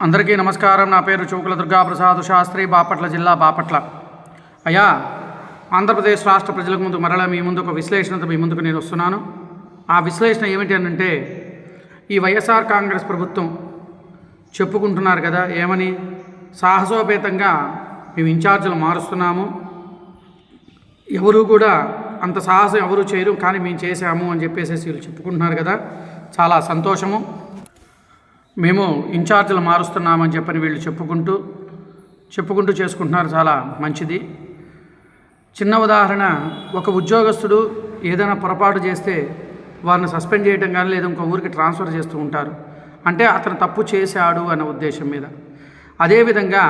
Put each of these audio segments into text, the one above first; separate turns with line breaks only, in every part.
అందరికీ నమస్కారం. నా పేరు చూకుల దుర్గాప్రసాద్ శాస్త్రి, బాపట్ల జిల్లా, బాపట్ల. అయ్యా, ఆంధ్రప్రదేశ్ రాష్ట్ర ప్రజలకు ముందు మరలా మీ ముందు ఒక విశ్లేషణతో మీ ముందుకు నేను వస్తున్నాను. ఆ విశ్లేషణ ఏమిటి అంటే, ఈ వైఎస్ఆర్ కాంగ్రెస్ ప్రభుత్వం చెప్పుకుంటున్నారు కదా, ఏమని సాహసోపేతంగా మేము ఇన్ఛార్జీలు మారుస్తున్నాము, ఎవరు కూడా అంత సాహసం ఎవరు చేయరు, కానీ మేము చేశాము అని చెప్పేసి వీళ్ళు చెప్పుకుంటున్నారు కదా. చాలా సంతోషము. మేము ఇన్ఛార్జీలు మారుస్తున్నామని చెప్పని వీళ్ళు చెప్పుకుంటూ చేసుకుంటున్నారు. చాలా మంచిది. చిన్న ఉదాహరణ, ఒక ఉద్యోగస్తుడు ఏదైనా పొరపాటు చేస్తే వారిని సస్పెండ్ చేయడం కానీ లేదా ఇంకో ఊరికి ట్రాన్స్ఫర్ చేస్తూ ఉంటారు. అంటే అతను తప్పు చేశాడు అన్న ఉద్దేశం మీద. అదేవిధంగా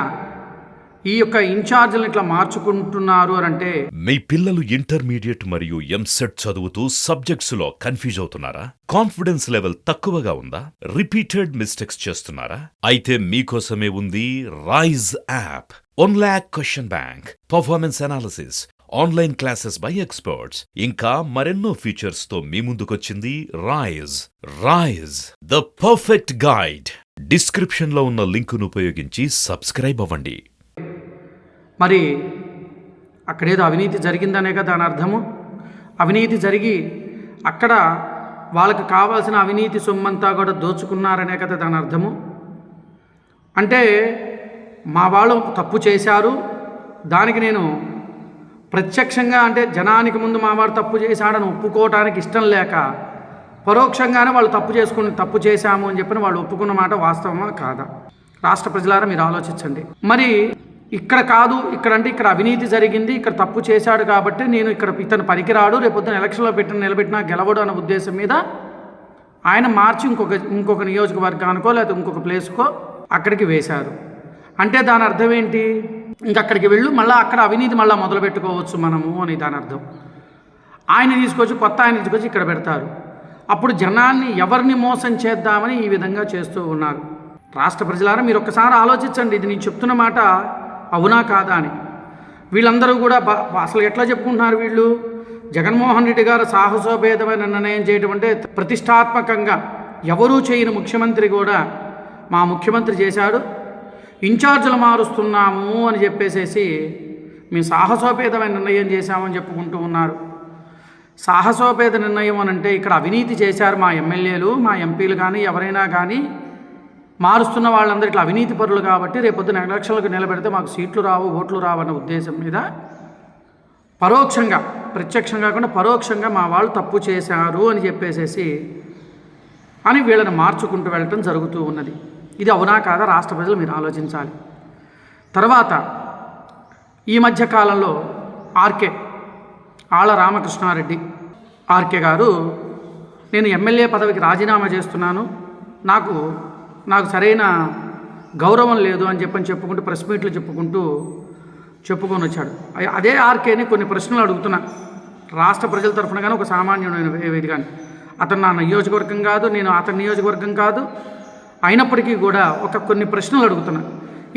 ఈ యొక్క ఇన్ఛార్జీలను ఇట్లా మార్చుకుంటున్నారు అని అంటే,
మీ పిల్లలు ఇంటర్మీడియట్ మరియు ఎంసెట్ చదువుతూ సబ్జెక్ట్స్ లో కన్ఫ్యూజ్ అవుతున్నారా? కాన్ఫిడెన్స్ లెవెల్ తక్కువగా ఉందా? రిపీటెడ్ మిస్టేక్స్ చేస్తున్నారా? అయితే మీకోసమే ఉంది rise app. 1 lakh question bank, performance analysis, online classes by experts, ఇంకా మరెన్నో ఫీచర్స్ తో మీ ముందుకొచ్చింది rise the perfect guide. Description లో ఉన్న లింకును ఉపయోగించి సబ్స్క్రైబ్ అవ్వండి.
మరి అక్కడేదో అవినీతి జరిగిందనే కదా దాని అర్థము. అవినీతి జరిగి అక్కడ వాళ్ళకి కావాల్సిన అవినీతి సొమ్మంతా కూడా దోచుకున్నారనే కదా దాని అర్థము. అంటే మా వాళ్ళు తప్పు చేశారు, దానికి నేను ప్రత్యక్షంగా అంటే జనానికి ముందు మా వాడు తప్పు చేశాడని ఒప్పుకోవటానికి ఇష్టం లేక పరోక్షంగానే వాళ్ళు తప్పు చేశాము అని చెప్పిన వాళ్ళు ఒప్పుకున్న మాట వాస్తవమా కాదా? రాష్ట్ర ప్రజలారా మీరు ఆలోచించండి. మరి ఇక్కడ కాదు, ఇక్కడ అవినీతి జరిగింది, ఇక్కడ తప్పు చేశాడు కాబట్టి నేను ఇతను పనికిరాడు, రేపొద్దున ఎలక్షన్లో నిలబెట్టినా గెలవడు అన్న ఉద్దేశం మీద ఆయన మార్చి ఇంకొక నియోజకవర్గానికో లేదా ఇంకొక ప్లేస్కో అక్కడికి వేశారు. అంటే దాని అర్థం ఏంటి? ఇంకక్కడికి వెళ్ళు మళ్ళీ అక్కడ అవినీతి మళ్ళీ మొదలు పెట్టుకోవచ్చు మనము అని దాని అర్థం. ఆయన తీసుకొచ్చి ఇక్కడ పెడతారు. అప్పుడు జనాన్ని ఎవరిని మోసం చేద్దామని ఈ విధంగా చేస్తూ ఉన్నారు. రాష్ట్ర ప్రజలారా మీరు ఒక్కసారి ఆలోచించండి, ఇది నేను చెప్తున్న మాట అవునా కాదా అని. వీళ్ళందరూ కూడా అసలు ఎట్లా చెప్పుకుంటున్నారు? వీళ్ళు జగన్మోహన్ రెడ్డి గారు సాహసోపేతమైన నిర్ణయం చేయడం అంటే ప్రతిష్టాత్మకంగా ఎవరూ చేయని ముఖ్యమంత్రి కూడా మా ముఖ్యమంత్రి చేశాడు, ఇన్ఛార్జీలు మారుస్తున్నాము అని చెప్పేసేసి మేము సాహసోపేతమైన నిర్ణయం చేశామని చెప్పుకుంటూ ఉన్నారు. సాహసోపేత నిర్ణయం అని అంటే ఇక్కడ అవినీతి చేశారు మా ఎమ్మెల్యేలు, మా ఎంపీలు కానీ ఎవరైనా కానీ, మారుస్తున్న వాళ్ళందరూ ఇట్లా అవినీతి పరులు కాబట్టి రేపొద్దున ఎలక్షన్లకు నిలబెడితే మాకు సీట్లు రావు, ఓట్లు రావు అన్న ఉద్దేశం మీద పరోక్షంగా, ప్రత్యక్షంగా కాకుండా పరోక్షంగా మా వాళ్ళు తప్పు చేశారు అని చెప్పేసేసి అని వీళ్ళని మార్చుకుంటూ వెళ్ళటం జరుగుతూ ఉన్నది. ఇది అవునా కాదా? రాష్ట్ర ప్రజలు మీరు ఆలోచించాలి. తర్వాత ఈ మధ్యకాలంలో ఆళ్ళ రామకృష్ణారెడ్డి గారు, నేను ఎమ్మెల్యే పదవికి రాజీనామా చేస్తున్నాను, నాకు సరైన గౌరవం లేదు అని చెప్పుకుంటూ ప్రెస్ మీట్లు చెప్పుకొని వచ్చాడు. అదే ఆర్కేని కొన్ని ప్రశ్నలు అడుగుతున్నా రాష్ట్ర ప్రజల తరఫున కానీ ఒక సామాన్యుడైన ఇది కానీ. అతను నా నియోజకవర్గం కాదు, నేను అతని నియోజకవర్గం కాదు, అయినప్పటికీ కూడా కొన్ని ప్రశ్నలు అడుగుతున్నా.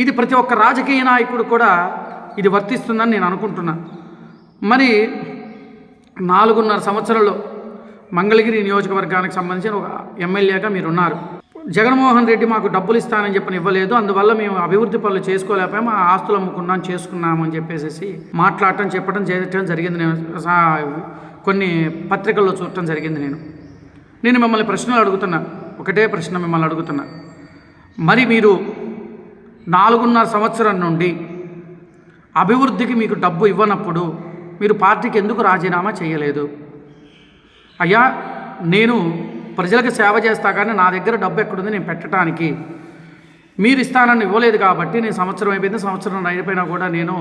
ఇది ప్రతి ఒక్క రాజకీయ నాయకుడు కూడా ఇది వర్తిస్తుందని నేను అనుకుంటున్నా. మరి 4.5 సంవత్సరాల్లో మంగళగిరి నియోజకవర్గానికి సంబంధించిన ఒక ఎమ్మెల్యేగా మీరున్నారు. జగన్మోహన్ రెడ్డి మాకు డబ్బులు ఇస్తానని చెప్పని ఇవ్వలేదు, అందువల్ల మేము అభివృద్ధి పనులు చేసుకోలేకపోయాము, ఆ ఆస్తులు చేసుకున్నాము అని చెప్పేసి చేయటం జరిగింది. నేను కొన్ని పత్రికల్లో చూడటం జరిగింది. నేను మిమ్మల్ని ప్రశ్నలు అడుగుతున్నా, ఒకటే ప్రశ్న మిమ్మల్ని అడుగుతున్నా. మరి మీరు 4.5 సంవత్సరం నుండి అభివృద్ధికి మీకు డబ్బు ఇవ్వనప్పుడు మీరు పార్టీకి ఎందుకు రాజీనామా చేయలేదు? అయ్యా, నేను ప్రజలకు సేవ చేస్తా కానీ నా దగ్గర డబ్బు ఎక్కడుంది నేను పెట్టడానికి, మీరు ఇస్తానని ఇవ్వలేదు కాబట్టి నేను సంవత్సరం అయిపోయినా కూడా నేను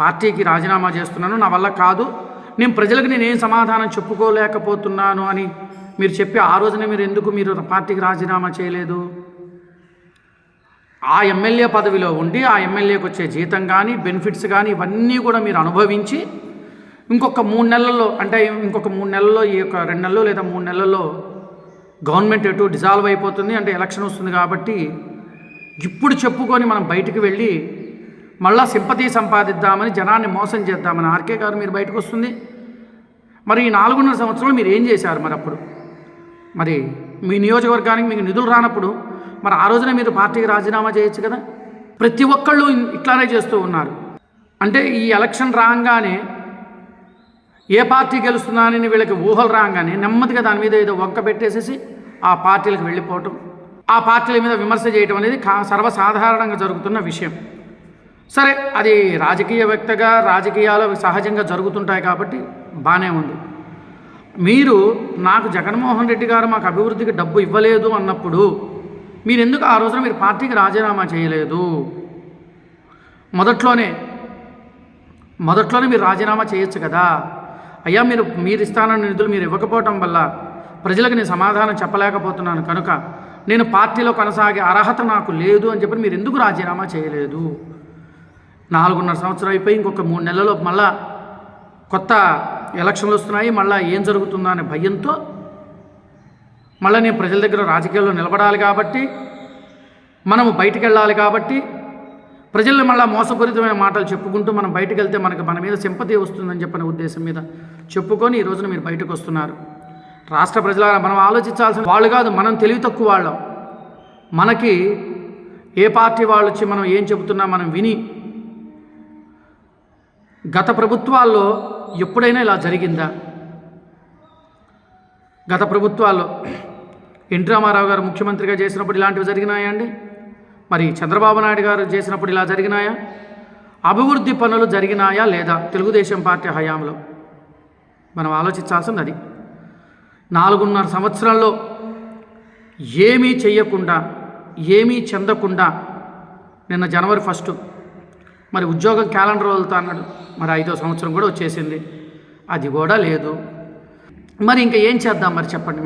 పార్టీకి రాజీనామా చేస్తున్నాను, నా వల్ల కాదు, నేను ప్రజలకు నేనేం సమాధానం చెప్పుకోలేకపోతున్నాను అని మీరు చెప్పి ఆ రోజునే మీరు పార్టీకి రాజీనామా చేయలేదు? ఆ ఎమ్మెల్యే పదవిలో ఉండి ఆ ఎమ్మెల్యేకి వచ్చే జీతం కానీ బెనిఫిట్స్ కానీ ఇవన్నీ కూడా మీరు అనుభవించి ఇంకొక 3 నెలల్లో ఈ యొక్క 2 నెలల్లో లేదా 3 నెలల్లో గవర్నమెంట్ డిజాల్వ్ అయిపోతుంది, అంటే ఎలక్షన్ వస్తుంది కాబట్టి ఇప్పుడు చెప్పుకొని మనం బయటికి వెళ్ళి మళ్ళా సింపతి సంపాదిద్దామని జనాన్ని మోసం చేద్దామని ఆర్కే గారు మీరు బయటకు వస్తుంది. మరి ఈ 4.5 సంవత్సరాలు మీరు ఏం చేశారు? మరి అప్పుడు మీ నియోజకవర్గానికి మీకు నిధులు రానప్పుడు మరి ఆ రోజునే మీరు పార్టీకి రాజీనామా చేయొచ్చు కదా. ప్రతి ఒక్కళ్ళు ఇట్లానే చేస్తూ ఉన్నారు. అంటే ఈ ఎలక్షన్ రాగానే ఏ పార్టీ గెలుస్తుందా అని వీళ్ళకి ఊహలు రాగానే నెమ్మదిగా దాని మీద ఏదో వంక పెట్టేసేసి ఆ పార్టీలకు వెళ్ళిపోవటం, ఆ పార్టీల మీద విమర్శ చేయటం అనేది సర్వసాధారణంగా జరుగుతున్న విషయం. సరే, అది రాజకీయవేత్తగా రాజకీయాలు సహజంగా జరుగుతుంటాయి కాబట్టి బాగానే ఉంది. మీరు నాకు జగన్మోహన్ రెడ్డి గారు మాకు అభివృద్ధికి డబ్బు ఇవ్వలేదు అన్నప్పుడు మీరు ఎందుకు ఆ రోజున మీరు పార్టీకి రాజీనామా చేయలేదు? మొదట్లోనే మీరు రాజీనామా చేయొచ్చు కదా. అయ్యా, మీరు ఇస్తానన్న నిధులు మీరు ఇవ్వకపోవటం వల్ల ప్రజలకు నేను సమాధానం చెప్పలేకపోతున్నాను కనుక నేను పార్టీలో కొనసాగే అర్హత నాకు లేదు అని చెప్పి మీరు ఎందుకు రాజీనామా చేయలేదు? 4.5 సంవత్సరం అయిపోయి ఇంకొక 3 నెలల్లో మళ్ళా కొత్త ఎలక్షన్లు వస్తున్నాయి, మళ్ళీ ఏం జరుగుతుందో అనే భయంతో మళ్ళీ నేను ప్రజల దగ్గర రాజకీయాల్లో నిలబడాలి కాబట్టి, మనము బయటికి వెళ్ళాలి కాబట్టి, ప్రజల్ని మళ్ళీ మోసపూరితమైన మాటలు చెప్పుకుంటూ మనం బయటకు వెళ్తే మన మీద సింపతి వస్తుందని చెప్పిన ఉద్దేశం మీద చెప్పుకొని ఈ రోజున మీరు బయటకు వస్తున్నారు. రాష్ట్ర ప్రజల మనం ఆలోచించాల్సిన వాళ్ళు కాదు, మనం తెలివి తక్కువ వాళ్ళం. మనకి ఏ పార్టీ వాళ్ళు వచ్చి మనం ఏం చెబుతున్నా మనం విని, గత ప్రభుత్వాల్లో ఎప్పుడైనా ఇలా జరిగిందా? గత ప్రభుత్వాల్లో ఎన్టీ రామారావు గారు ముఖ్యమంత్రిగా చేసినప్పుడు ఇలాంటివి జరిగినాయా అండి? మరి చంద్రబాబు నాయుడు గారు చేసినప్పుడు ఇలా జరిగినాయా? అభివృద్ధి పనులు జరిగినాయా లేదా తెలుగుదేశం పార్టీ హయాంలో? మనం ఆలోచించాల్సింది అది. 4.5 సంవత్సరాల్లో ఏమీ చెయ్యకుండా, ఏమీ చెందకుండా నిన్న జనవరి 1 మరి ఉద్యోగం క్యాలెండర్ వదులుతా అన్నాడు. మరి 5వ సంవత్సరం కూడా వచ్చేసింది, అది కూడా లేదు. మరి ఇంకా ఏం చేద్దాం మరి చెప్పండి.